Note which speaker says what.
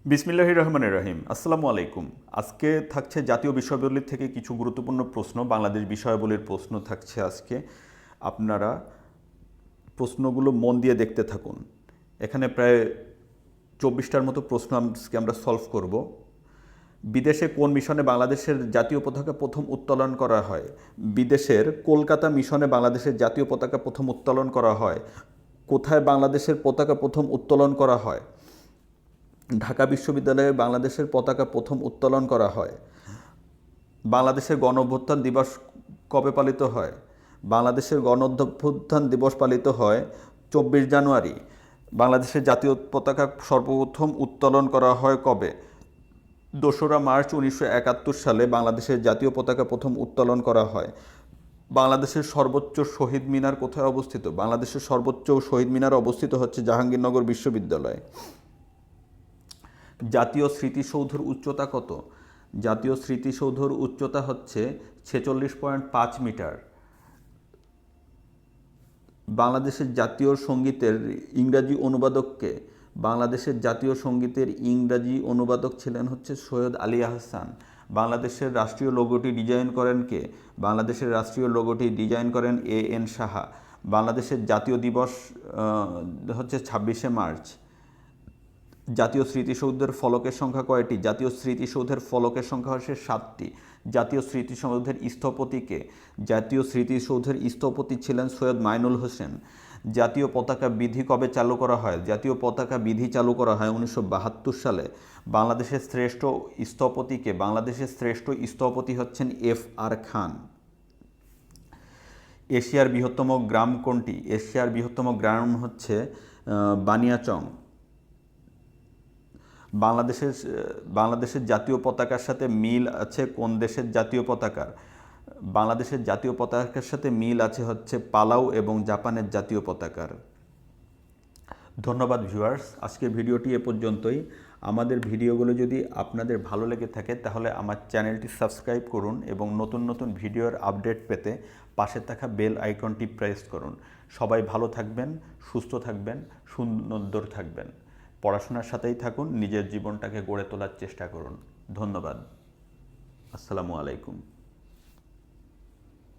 Speaker 1: বিসমিল্লাহির রহমানির রহিম। আসসালামু আলাইকুম। আজকে থাকছে জাতীয় বিষয়াবলী থেকে কিছু গুরুত্বপূর্ণ প্রশ্ন, বাংলাদেশ বিষয়াবলীর প্রশ্ন থাকছে আজকে। আপনারা প্রশ্নগুলো মন দিয়ে দেখতে থাকুন। এখানে প্রায় 24টার মতো প্রশ্ন আজকে আমরা সলভ করব। বিদেশে কোন মিশনে বাংলাদেশের জাতীয় পতাকা প্রথম উত্তোলন করা হয়? বিদেশের কলকাতা মিশনে বাংলাদেশের জাতীয় পতাকা প্রথম উত্তোলন করা হয়। কোথায় বাংলাদেশের পতাকা প্রথম উত্তোলন করা হয়? ঢাকা বিশ্ববিদ্যালয়ে বাংলাদেশের পতাকা প্রথম উত্তোলন করা হয়। বাংলাদেশের গণঅভ্যুত্থান দিবস কবে পালিত হয়? বাংলাদেশের গণঅভ্যুত্থান দিবস পালিত হয় 24 জানুয়ারি। বাংলাদেশের জাতীয় পতাকা সর্বপ্রথম উত্তোলন করা হয় কবে? 2রা মার্চ 1971 সালে বাংলাদেশের জাতীয় পতাকা প্রথম উত্তোলন করা হয়। বাংলাদেশের সর্বোচ্চ শহীদ মিনার কোথায় অবস্থিত? বাংলাদেশের সর্বোচ্চ শহীদ মিনার অবস্থিত হচ্ছে জাহাঙ্গীরনগর বিশ্ববিদ্যালয়ে। জাতীয় স্মৃতিসৌধের উচ্চতা কত? জাতীয় স্মৃতিসৌধের উচ্চতা হচ্ছে 46.5 মিটার। বাংলাদেশের জাতীয় সঙ্গীতের ইংরাজি অনুবাদককে? বাংলাদেশের জাতীয় সঙ্গীতের ইংরাজি অনুবাদক ছিলেন হচ্ছে সৈয়দ আলী আহসান। বাংলাদেশের রাষ্ট্রীয় লোগোটি ডিজাইন করেন কে? বাংলাদেশের রাষ্ট্রীয় লোগোটি ডিজাইন করেন এ.এন. সাহা। বাংলাদেশের জাতীয় দিবস হচ্ছে 26শে মার্চ। জাতীয় স্মৃতিসৌধের ফলকের সংখ্যা কয়টি? জাতীয় স্মৃতিসৌধের ফলকের সংখ্যা হচ্ছে 7টি। জাতীয় স্মৃতিসৌধের স্থপতি কে? জাতীয় স্মৃতিসৌধের স্থপতি ছিলেন সৈয়দ মাইনুল হোসেন। জাতীয় পতাকা বিধি কবে চালু করা হয়? জাতীয় পতাকা বিধি চালু করা হয় 1972 সালে। বাংলাদেশের শ্রেষ্ঠ স্থপতি কে? বাংলাদেশের শ্রেষ্ঠ স্থপতি হচ্ছেন F.R. খান। এশিয়ার বৃহত্তম গ্রাম কোনটি? এশিয়ার বৃহত্তম গ্রাম হচ্ছে বানিয়াচং। বাংলাদেশের জাতীয় পতাকার সাথে মিল আছে কোন দেশের জাতীয় পতাকার? বাংলাদেশের জাতীয় পতাকার সাথে মিল আছে হচ্ছে পালাউ এবং জাপানের জাতীয় পতাকার। ধন্যবাদ ভিউয়ার্স, আজকের ভিডিওটি এ পর্যন্তই। আমাদের ভিডিওগুলো যদি আপনাদের ভালো লেগে থাকে তাহলে আমার চ্যানেলটি সাবস্ক্রাইব করুন এবং নতুন নতুন ভিডিওর আপডেট পেতে পাশে থাকা বেল আইকনটি প্রেস করুন। সবাই ভালো থাকবেন, সুস্থ থাকবেন, সুন্দর থাকবেন। পড়াশোনার সাথেই থাকুন, নিজের জীবনটাকে গড়ে তোলার চেষ্টা করুন। ধন্যবাদ। আসসালামু আলাইকুম।